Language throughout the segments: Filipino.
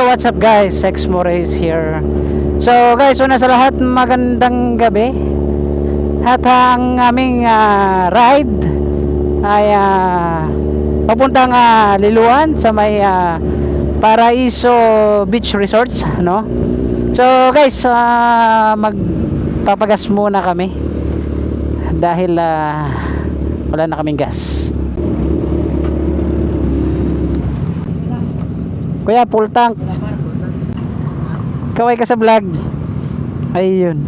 what's up guys? Sex Moraes here. So guys, una sa lahat, magandang gabi. At ang aming ride ay papuntang Liloan sa may Paraiso Beach Resorts, no? So guys, magpapagas muna kami dahil wala na kaming gas. Kuya, full tank. Kaway ka sa vlog. Ayun.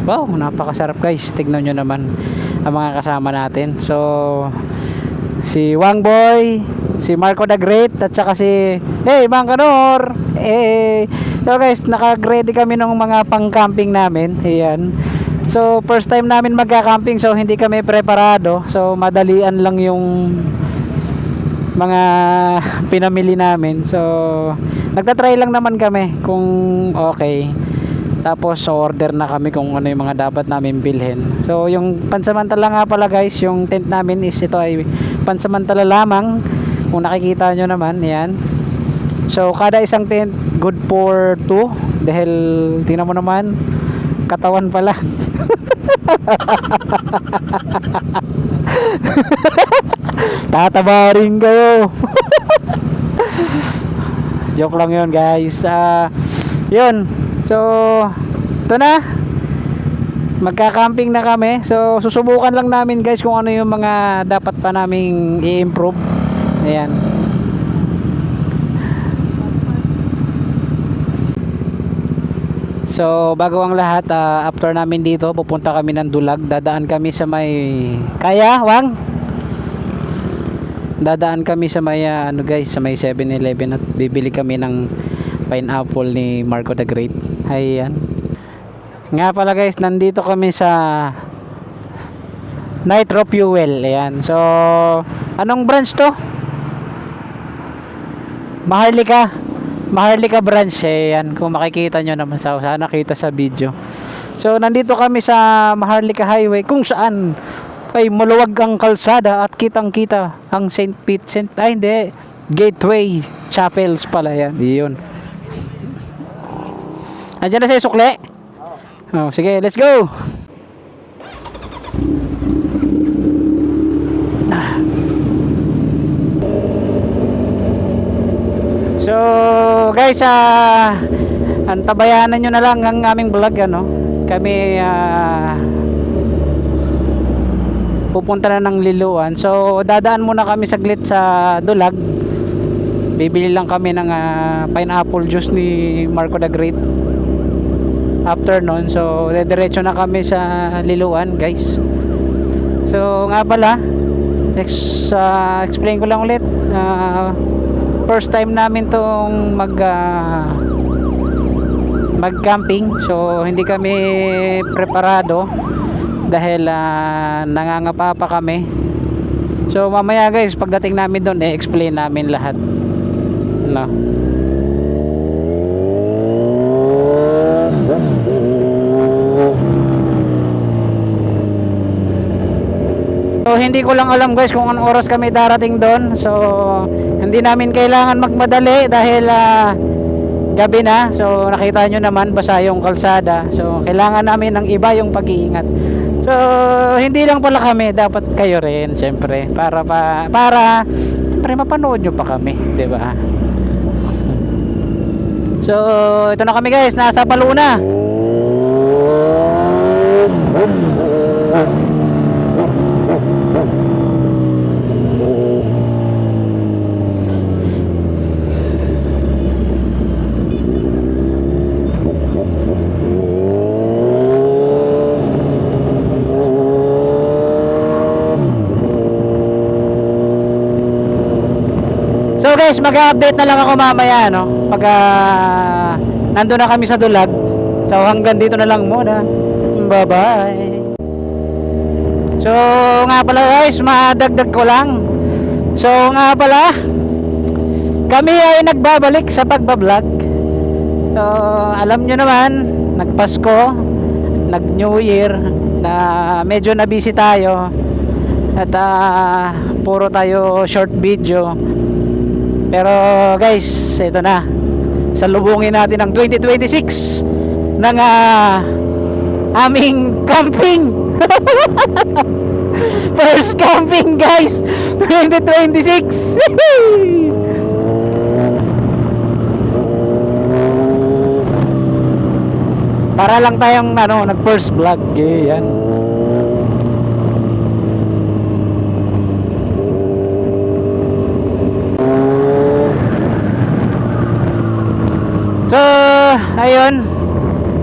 Wow, napakasarap guys. Tignan nyo naman ang mga kasama natin. So, si Wang Boy, si Marco the Great, at saka si Mang Kanor. So guys, naka-ready kami ng mga pang-camping namin. Ayan. So, first time namin magka-camping, so hindi kami preparado. So, madalian lang yung mga pinamili namin. So, nagtatry lang naman kami kung okay. Tapos order na kami kung ano yung mga dapat namin bilhin. So yung pansamantala nga pala guys, yung tent namin is ito ay pansamantala lamang. Kung nakikita nyo naman, yan. So kada isang tent good for 2. Dahil tingnan mo naman, katawan pala. Tatabarin kayo. Joke lang yun guys. Yun. So, ito na. Magka-camping na kami. So, susubukan lang namin guys kung ano yung mga dapat pa naming i-improve. Ayan. So, bago ang lahat, after namin dito, pupunta kami ng Dulag. Dadaan kami sa may... Kaya, Wang? Dadaan kami sa may, guys, sa may 7-Eleven at bibili kami ng pineapple ni Marco the Great. Ayan. Nga pala guys, nandito kami sa Nitro Fuel. Ayan. So, anong branch to? Maharlika branch. Ayan. Kung makikita nyo naman, sana kita sa video. So, nandito kami sa Maharlika Highway kung saan ay maluwag ang kalsada at kitang-kita ang Gateway Chapels pala yan. Iyon. Andiyan na sa sukle? Oh, sige, let's go. So, guys, antabayanan nyo na lang ang aming vlog, ano? Kami pupunta na ng Liloan. So, dadaan muna kami saglit sa Dulag. Bibili lang kami ng pineapple juice ni Marco the Great. After nun, so diretso na kami sa Liloan guys. So nga pala, explain ko lang ulit, first time namin tong mag camping. So hindi kami preparado dahil nangangapa pa kami. So mamaya guys, pagdating namin doon, explain namin lahat, no? So hindi ko lang alam guys kung anong oras kami darating doon. So hindi namin kailangan magmadali dahil gabi na. So nakita nyo naman, basa yung kalsada. So kailangan namin ng iba yung pag-iingat. So hindi lang pala kami, dapat kayo rin syempre, para siyempre mapanood nyo pa kami, di ba? So ito na kami guys, nasa Paluna. So guys, mag-update na lang ako mamaya, no? Pag nandun na kami sa Dulag. So hanggang dito na lang muna. Bye bye. So nga pala guys, madagdag ko lang. So nga pala, kami ay nagbabalik sa pagbablog. So alam nyo naman, nagpasko, nag New Year, na medyo na busy tayo. At puro tayo short video. Pero guys, ito na, salubungin natin ang 2026 ng aming camping. First camping guys, 2026. Para lang tayong nag first vlog yan. So ayun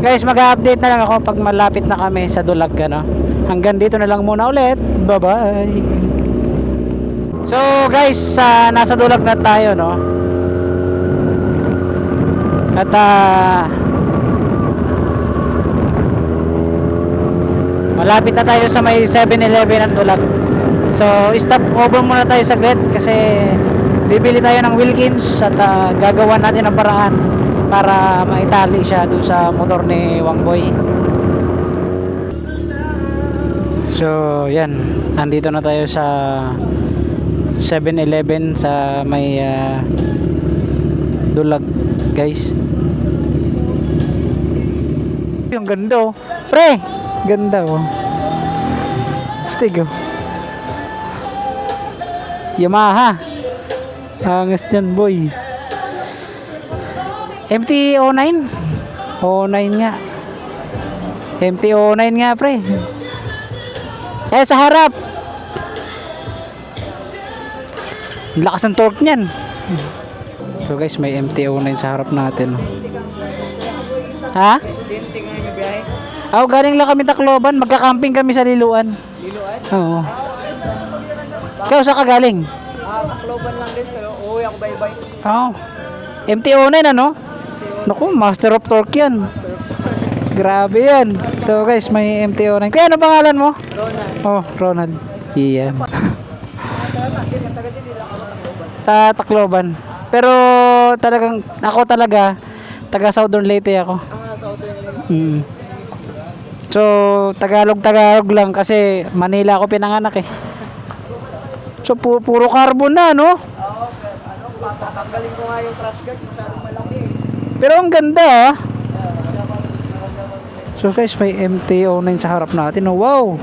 guys, mag-update na lang ako pag malapit na kami sa Dulag, ano. Hanggang dito na lang muna ulit. Bye bye. So guys, nasa Dulag na tayo, no. At malapit na tayo sa may 7-Eleven ng Dulag. So stop over muna tayo saglit kasi bibili tayo ng Wilkins at gagawa natin ang paraan para maitali siya dun sa motor ni Wangboy. So yan, nandito na tayo sa 7-Eleven sa may Dulag guys. Yung ganda, oh pre, ganda, oh stig, oh Yamaha, angas dyan boy. MT-09 09 nga, MT-09 nga pre. Sa harap, lakas ng torque nyan. So guys, may MT-09 sa harap natin. Ha? Galing lang kami Tacloban, magka-camping kami sa Liluan. Liluan? Oo. Ikaw saan ka galing? Tacloban lang din, pero uuwi ako bye-bye. MT-09 ano? Naku, master of torque yan. Grabe yan. So guys, may MT-09. Kaya ano pangalan mo? Ronald. Ronald. Iyan. Tacloban. Pero talagang, ako talaga, taga Southern Leyte ako. Southern Leyte. So, Tagalog lang kasi Manila ako pinanganak eh. So, puro carbon na, no? Tatanggalin ko nga yung crash guard, masyadong malaki. Pero ang ganda, ah. So guys, may MT-09 sa harap natin. Oh, wow.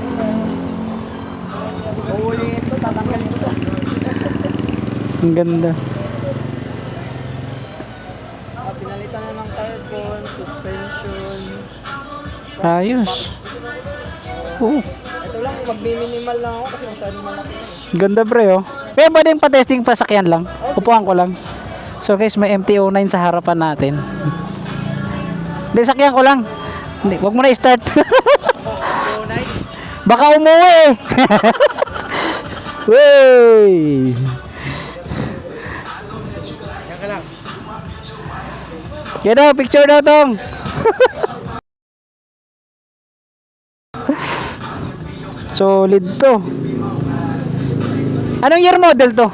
Uulihin ito, tatanggalin ko ito. Ang ganda. Pinalitan na ng carbon, suspension. Ayos. Ito lang, mag-minimal lang ako kasi masyadong malaki. Ganda pre, oh. Kaya ba din pa-testing pasakyan lang? Upuan ko lang. So guys, may MT-09 sa harapan natin. Hindi, sakyan ko lang. Hindi, wag mo na i-start. Baka umuwi. Wey. Yan ka lang. Kaya daw, picture daw tong. Solid to. Anong year model to?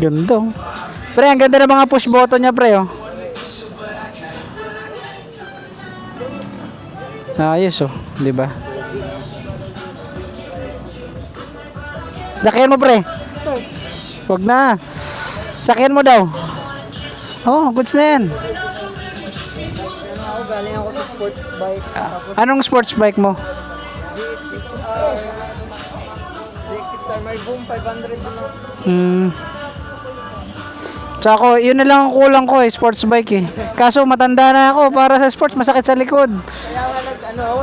Ganda, oh. Pre, ang ganda ng mga push button niya, pre, oh. Ayos, oh, di ba? Sakyan mo, pre. Wag na. Sakyan mo daw. Oh, goods na yan. Galing ako sa sports bike. Anong sports bike mo? ZX6R. ZX6R, may boom 500 din. So ako, yun na lang ang kulang ko eh, sports bike eh. Kaso matanda na ako, para sa sports masakit sa likod. Kaya nga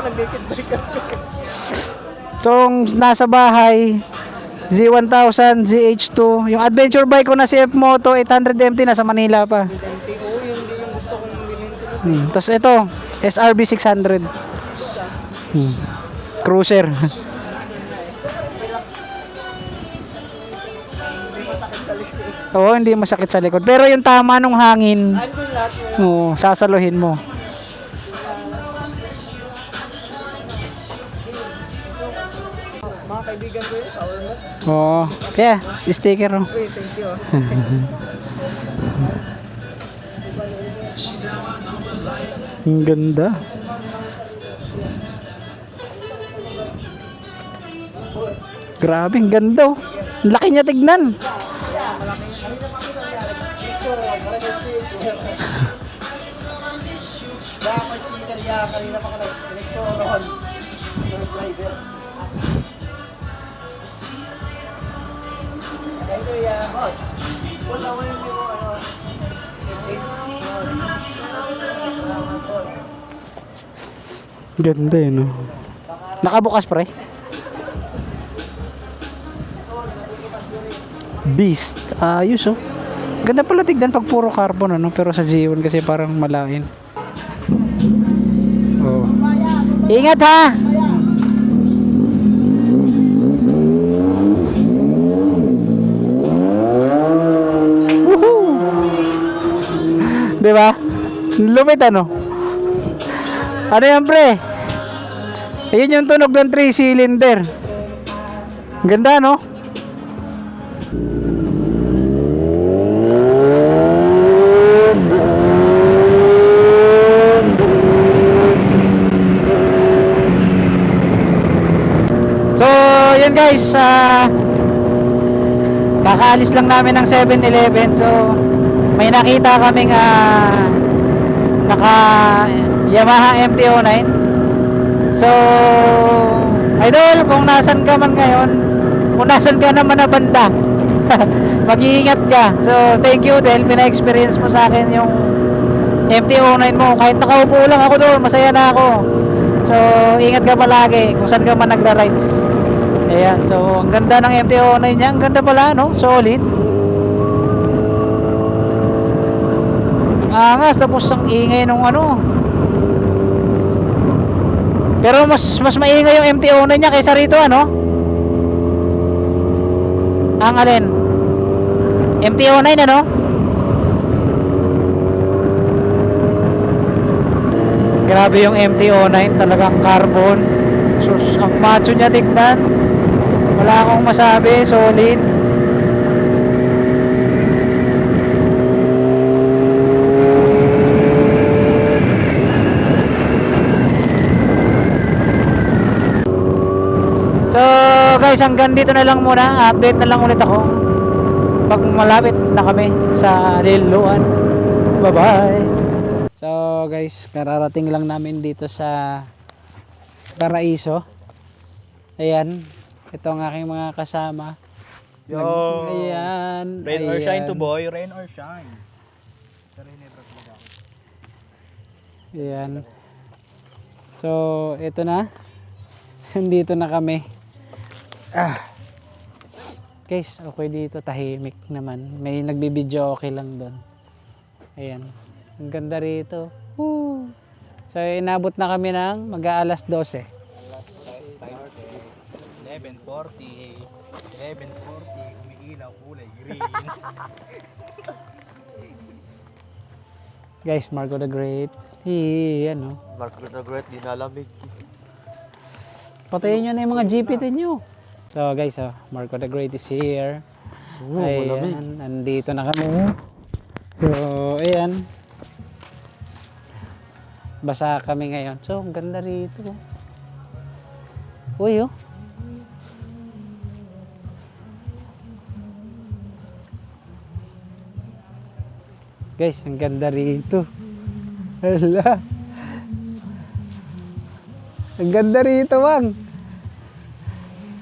nag-naked bike ako. Itong nasa bahay, Z1000, ZH2, yung adventure bike ko na CF Moto 800MT nasa Manila pa. MTO, yung din yung gusto kong bilhin sila. Tapos ito, SRB 600. Cruiser. Oo, hindi masakit sa likod. Pero yung tama nung hangin, Andun lahat mo. sasaluhin mo. Mga kaibigan ko yun sa Ormo. Oo. Kaya, sticker oh. Uy, thank you. Ang ganda. Grabe, ang ganda oh. Ang laki niya tignan. Baka may sticker yan. Kanina pa ka nag-picturean. Driver. Ito yan. Punta mo yung ano. Ganda eh no. Nakabukas pre. Beast. Ayos oh. Ganda pala tignan pag puro carbon ano, pero sa G1 kasi parang malain. Oh. Ingat ha. Woohoo! Di ba? Lumit ano? Ano yan pre? Ayun yung tunog ng 3 cylinder. Ganda no? So, yun guys, kakaalis lang namin ng 7-Eleven. So, may nakita kaming naka Yamaha MT-09. So, idol, kung nasan ka man ngayon, kung nasan ka naman na banda, mag-iingat ka. So, thank you dahil pina-experience mo sa akin yung MT-09 mo. Kahit nakaupo lang ako doon, masaya na ako. So, ingat ka palagi kung saan ka man nagra-rides. Ayan, so, ang ganda ng MT-09 niya. Ang ganda pala, no? Solid. Ang angas, tapos ang ingay nung ano. Pero mas maingay yung MT-09 niya kaysa rito, ano? Ang alin? MT-09, ano? Grabe yung MT-09, talagang carbon. Sus, ang macho niya tignan. Wala akong masabi, solid. So guys, hanggang dito na lang muna. Update na lang ulit ako pag malapit na kami sa Liloan. Bye bye. So guys, kararating lang namin dito sa Paraiso. Ayan, ito ang aking mga kasama. Yo! Ayan. Rain or ayan. shine to boy, rain or shine. Ayan. So, ito na. Dito na kami. Guys, okay dito. Tahimik naman. May nagbibideo okay lang doon. Ayan. Ang ganda rito. Woo! So, inabot na kami ng mag-aalas 12. 11:40. 11:40. Umiilaw, kulay green. Guys, Marco the Great. Ano. Marco the Great, di nalamig. Patayin nyo na yung mga GPT nyo. So guys, Marco the Great is here. Ayan, nandito na kami. So, ayan. Basa kami ngayon. So, ang ganda rito. Uy, oh. Guys, ang ganda rito. Hala. Ang ganda rito, Wang.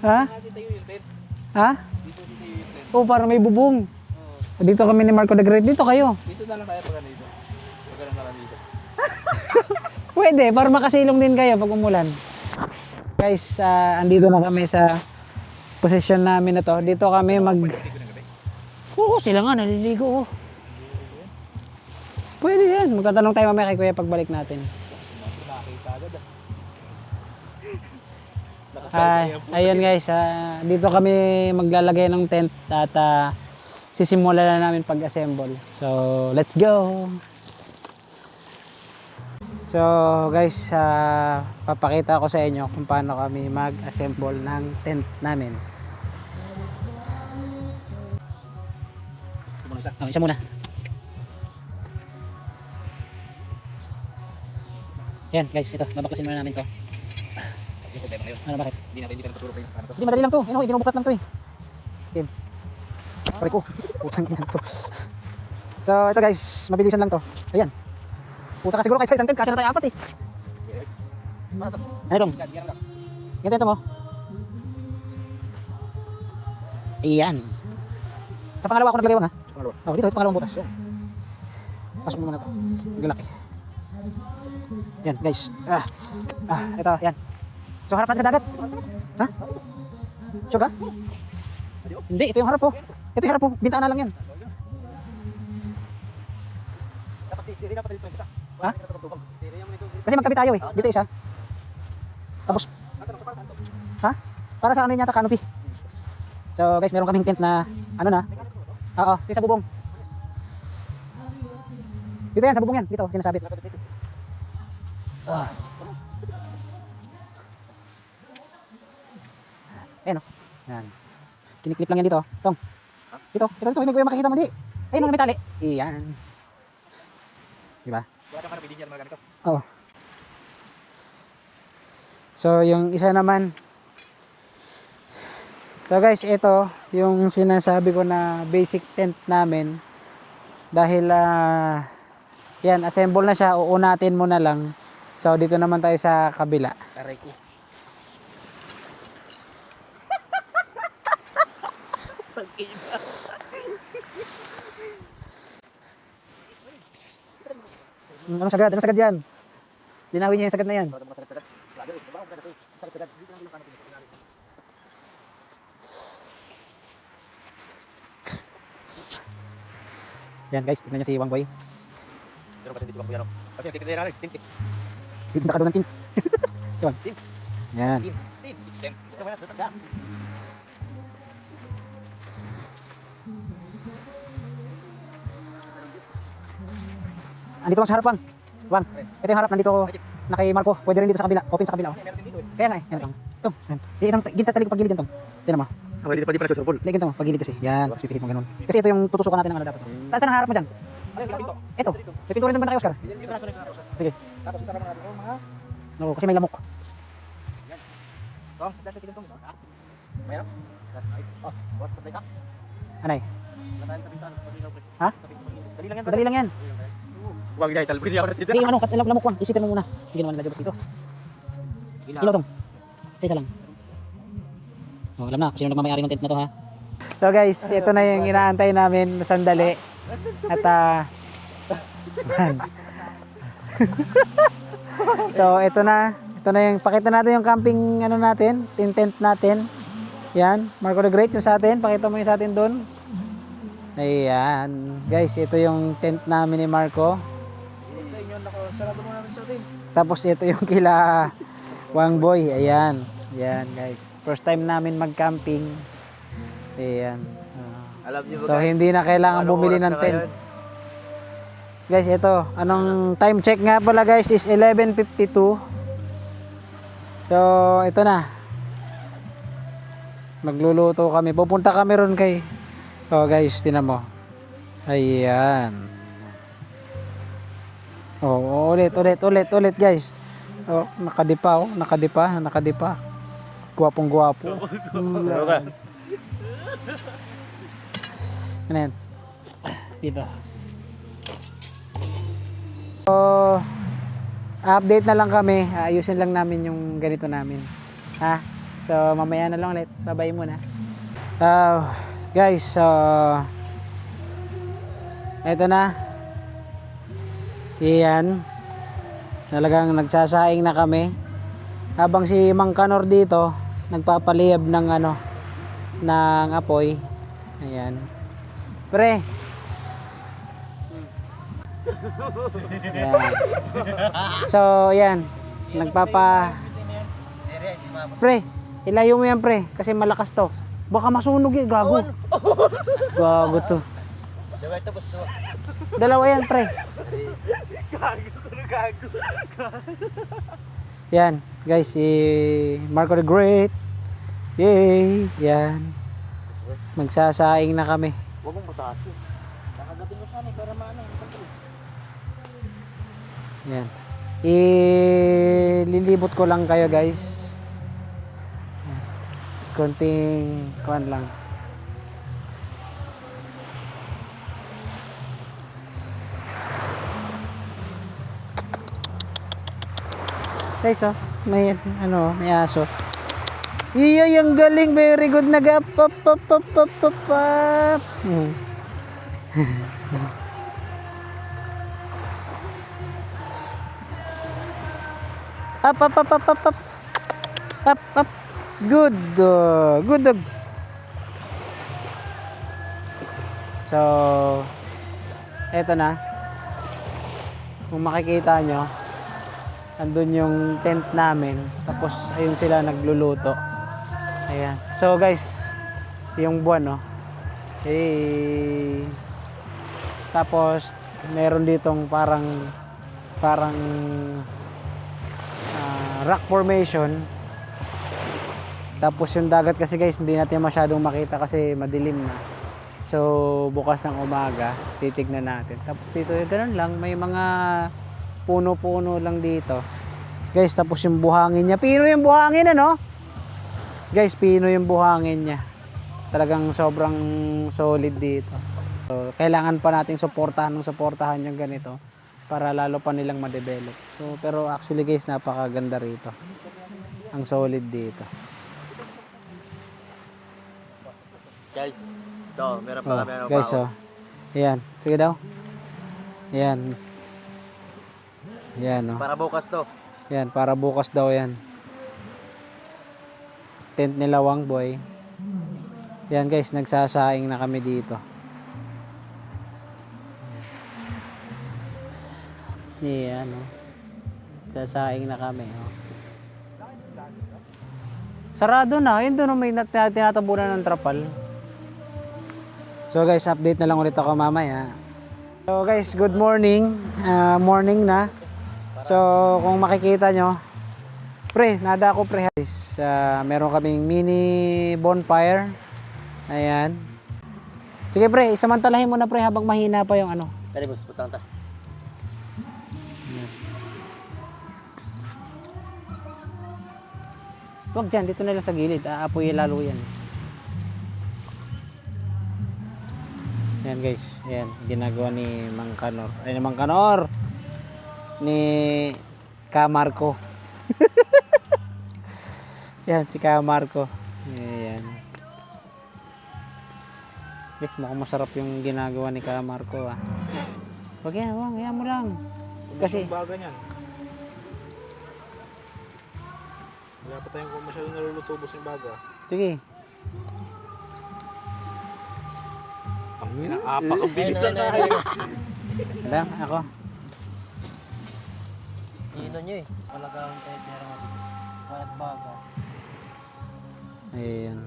Ha? Ha? Oh, para may bubong. Dito kami ni Marco the Great. Dito kayo. Dito na lang tayo pag ganito. Pag ganun na lang dito. Pwede, para makasilong din kayo pag umulan. Guys, andito na kami sa posisyon namin na to. Dito kami Oo, sila nga, naliligo. Oh. Pwede yan. Magtatanong tayo mamaya kay Kuya pagbalik natin. Nakakita agad Ayun guys, dito kami maglalagay ng tent at sisimula na namin pag-assemble. So, let's go! So guys, papakita ko sa inyo kung paano kami mag-assemble ng tent namin. Oh, isa muna. Yan guys, ito, babaklasin muna namin to. Ano, bakit? Hindi madali lang to. Yan, binubuklat lang to eh. Game. Pare ko. Putang ina to. So ito guys, mabilisan lang to. Ayan. Puta ka siguro kahit sa isang tent, kasi na tayo 4 eh. Ano itong? Ganito ito mo. Ayan. Sa pangalawa ako naglagay ha. Oh, dito, ito pangalawang butas. Pasok mo muna ito. Galaki. Yan guys. Ito, yan. So harap natin sa dagat. Ha? Sure ka? Hindi, ito yung harap po. Ito yung harap po. Bintana lang yan. Ha? Kasi magkabit tayo eh. Dito isa. Tapos. Ha? Para sa ano yun yata, canopy. So guys, meron kaming tent na ano na. Oo, sa bubong. Dito yan, sa bubong yan. Dito, sinasabit. Ayan o. Yan. Kiniklip lang yan dito. Tong. Dito, hindi ko yung makikita mo di. Ayun, may tali. Iyan. Diba? Oo. So, yung isa naman. So guys, ito yung sinasabi ko na basic tent namin. Dahil yan, assemble na siya, uunatin mo na lang. So dito naman tayo sa kabila. Taray ko. Ano sagad yan? Linawin niya yung sagad na yan. Yan guys, tignan nyo si Wang Boy. Titinda ka doon ng tin. Yun. Yan. Andito lang sa harap, Wang. Wang, ito yung harap, nandito na kay Marco. Pwede rin dito sa kabila, open sa kabila. Kaya nga eh, yan itong. Ito, yan. Gintatali ko pagilid yan itong. Tignan mo. Hindi pa susurpol. Lagyan ito mo, pagilid kasi. Yan, tapos pipihit mo ganun. Kasi ito yung tutusukan natin ng ano dapat. Saan ang harap mo dyan? Ito. May pinturin naman tayo, Oscar. Sige. Tapos isa naman natin mga No, kasi may lamok. Tong, dati tigil tong. Mayroon? Oh, what patay ka? Anay? Natayin sa bintana, pati daw pre. Ha? Dali lang yan. Madali lang yan. Wag dai tal, pwede ako dito. Hindi yung ano, lamok Wang. Isipin mo muna. Hindi naman nilagay dito. Ilaw tong. Isa lang. Oh, alam na, sino nagmamayari ng tent na to ha. So guys, ito na yung inaantay namin na sandali. At so ito na yung pakita natin yung camping ano natin, tent natin. Yan, Marco the Great yung sa atin, pakita mo yung sa atin doon. Ayan, guys, ito yung tent namin ni Marco. Sa inyo nako, sarado mo namin sa atin. Tapos ito yung kila Wang Boy. Ayan, yan guys. First time namin mag-camping. Ayan. Alam niyo So hindi na kailangan bumili ng tent. Guys, ito, anong time check nga pala guys is 11:52. So, ito na. Magluluto kami. Pupunta kami ron kay. Oh, guys, tinan mo. Ayan. Oh, ulit guys. Oh, nakadipa. Gwapong-gwapo. Ano yan? Dito. So, update na lang kami. Ayusin lang namin yung ganito namin. Ha? So, mamaya na lang ulit. Babay muna. Guys, eto na. Iyan. Talagang nagsasaing na kami. Habang si Mang Kanor dito, nagpapaliyab ng ng apoy. Ayan. Pre. Ayan. So, yan. Pre, ilayo mo yan, pre. Kasi malakas to. Baka masunog eh, gago. Gago to. Diba ito, boss? Diba? Dalawa yan, pre. Yan, guys, si Marco the Great. Yay! Yan. Magsasaing na kami. Huwag mong butasin. Nakagatin mo sana para maano. Yan. Ililibot ko lang kayo, guys. Konting kuan lang. Guys, oh, may ano, may aso. Iya, yung galing, very good. Nag-up, up, up, up, up, up, up. Up, up, up, up, up, up. Up, up. Good dog. Good dog. So, eto na. Kung makikita nyo, andun yung tent namin. Tapos, ayun sila nagluluto. Ayan. So, guys, yung buwan, no? Tapos, meron ditong parang rock formation. Tapos yung dagat kasi, guys, hindi natin masyadong makita kasi madilim na. So, bukas ng umaga, titignan natin. Tapos dito, ganun lang, may mga puno-puno lang dito. Guys, tapos yung buhangin niya. Pino yung buhangin, ano? Guys, pino yung buhangin niya. Talagang sobrang solid dito. So, kailangan pa nating suportahan yung ganito para lalo pa nilang ma-develop. So, pero actually, guys, napakaganda rito. Ang solid dito. Guys, ito, meron pa kami. Guys, oh. Ayan. Sige daw. Ayan. Ayan, oh. Para bukas to. Ayan, para bukas daw yan. Tent nila Wang Boy. Ayan, guys, nagsasaing na kami dito. Ayan, oh. Sasaing na kami, oh. Sarado na. Yun doon may tinatabunan ng trapal. So guys, update na lang ulit ako mamaya. So guys, good morning. Morning na. So kung makikita nyo, pre, nada ako pre. Guys, meron kaming mini bonfire. Ayan. Sige pre, isamantalahin mo na pre habang mahina pa yung ano. Dali, boss, putang ta. Huwag dyan, dito na lang sa gilid. Aapoy lalo yan. Yan guys, yan. Ginagawa ni Mang Kanor. Ay, ni Mang Kanor! Ni Kamarco. Yan, si Kamarco. Yan. Guys, mukhang masarap yung ginagawa ni Kamarco, ah. Huwag yan, huwag. Yan mo lang. Kasi, baga niyan. Wala pa tayong masyadong nalulutubos yung baga. sige. Ang pinaapak ang bilisan na kayo. Alam, ako. Ino nyo eh. Talagang kahit meron ako. Walang baga. Ayan.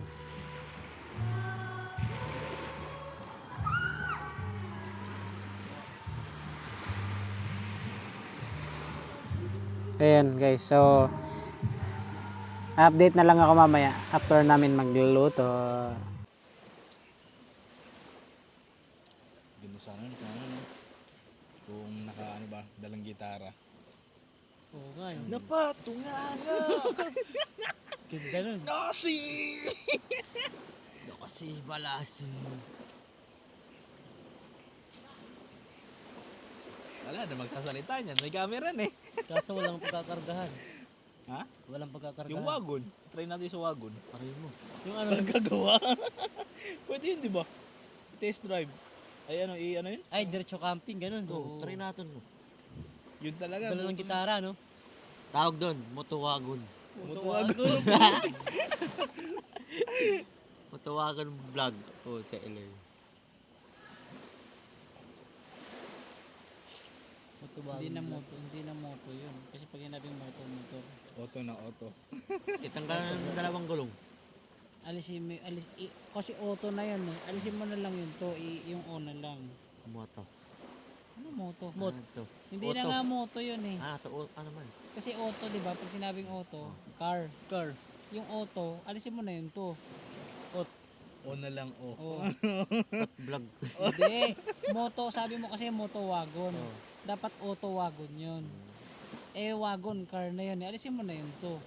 Ayan guys, so update na lang ako mamaya after namin magluluto. Ganda sana yun kung naka ano ba, dalang gitara. Oo nga. Napatunga nga! Ganda nun. Nasi! Kasi balasi. Wala na magsasalita niyan, may camera na eh. Kaso walang pagkakargahan. Ha? Walang pagkakargahan. Yung wagon. Try natin sa wagon. Pareho mo. Yung ano, Nagkagawa. Pwede yun, di ba? Test drive. Ay ano, ano yun? ay, diretso camping, ganun. Oo. Try natin mo. Yun talaga. Dala ng gitara, no? Tawag doon, motowagon. Motowagon. Motowagon vlog. Oh, sa LA. Hindi na moto yun. Kasi pag hinabing motor. Auto na auto. Itanggal ng dalawang gulong. Alisin mo, kasi auto na yan eh. Alisin mo na lang yun to, yung on na lang. Moto. Ano moto? Moto. Hindi na nga moto yun eh. Ano man? Kasi auto, di ba? Pag sinabing auto, car. Car. Yung auto, alisin mo na yun to. O na lang o. Oh. Vlog. Hindi. Moto, sabi mo kasi moto wagon. Oh. Dapat auto wagon yun. Eh wagon, car na yun. Alisin mo na yun to.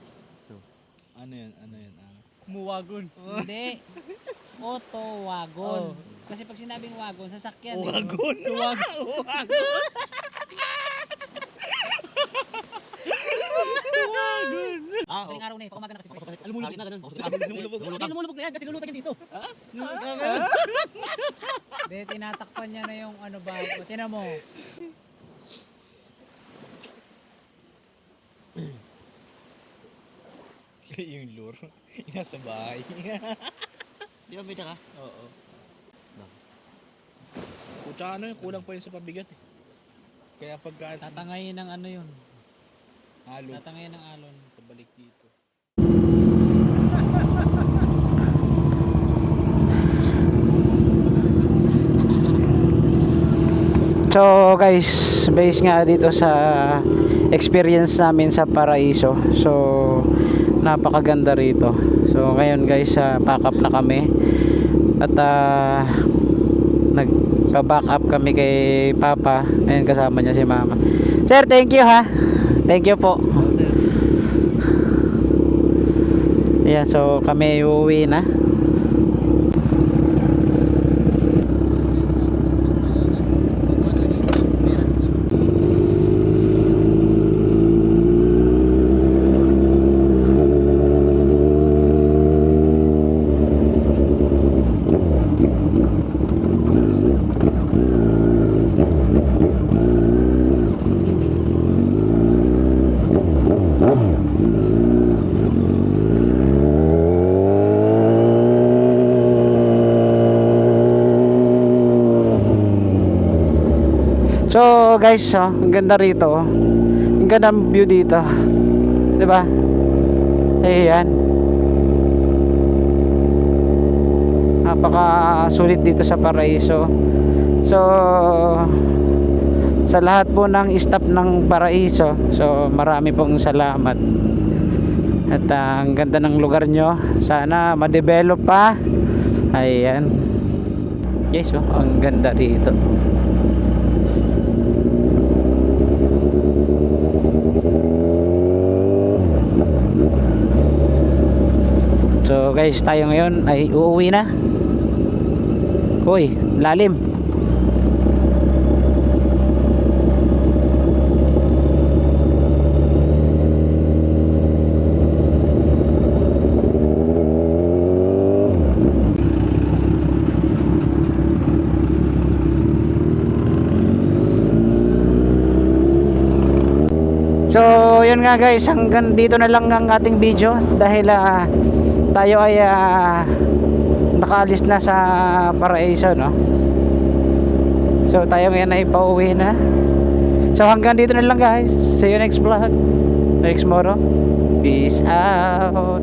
Ano yan? Kumuwagon. Hindi. Auto wagon. Oh. Kasi pag sinabing wagon, sasakyan eh. Wagon. Galing araw na eh, pag umaga na kasi. Lumulubog na ganun. Hindi lumulubog na yan kasi lulutang yan dito. Hindi, tinatakpan niya na yung ano ba. Tinan mo. Yung lure. Nasa bahay. Di ba bida ka? Oo. O tsaka ano yun, kulang pa yun sa pabigat eh. Kaya pagka Tatangayin ng ano yun. halo, Tatangayin ng alon. pabalik dito. So guys, based nga dito sa experience namin sa Paraiso. So napakaganda rito. So ngayon guys, pack up na kami. At nagpa-back up kami kay Papa. Ayun, kasama niya si Mama. Sir, thank you ha. Thank you po. Ayan, so kami uuwi na. So guys, ang ganda rito. Ang ganda ng view dito. 'Di ba? Ayan. Napaka sulit dito sa Paraiso. So sa lahat po ng staff ng Paraiso, so marami pong salamat. At ang ganda ng lugar nyo. Sana ma-develop pa. Ayan. Guys, ang ganda dito. So guys, tayo ngayon ay uuwi na. Hoy, lalim. So yun nga guys, hanggang dito na lang ang ating video dahil tayo ay nakaalis na sa Paraiso, no? So tayo ngayon ay pauwi na. So hanggang dito na lang guys. See you next vlog, next tomorrow. Peace out.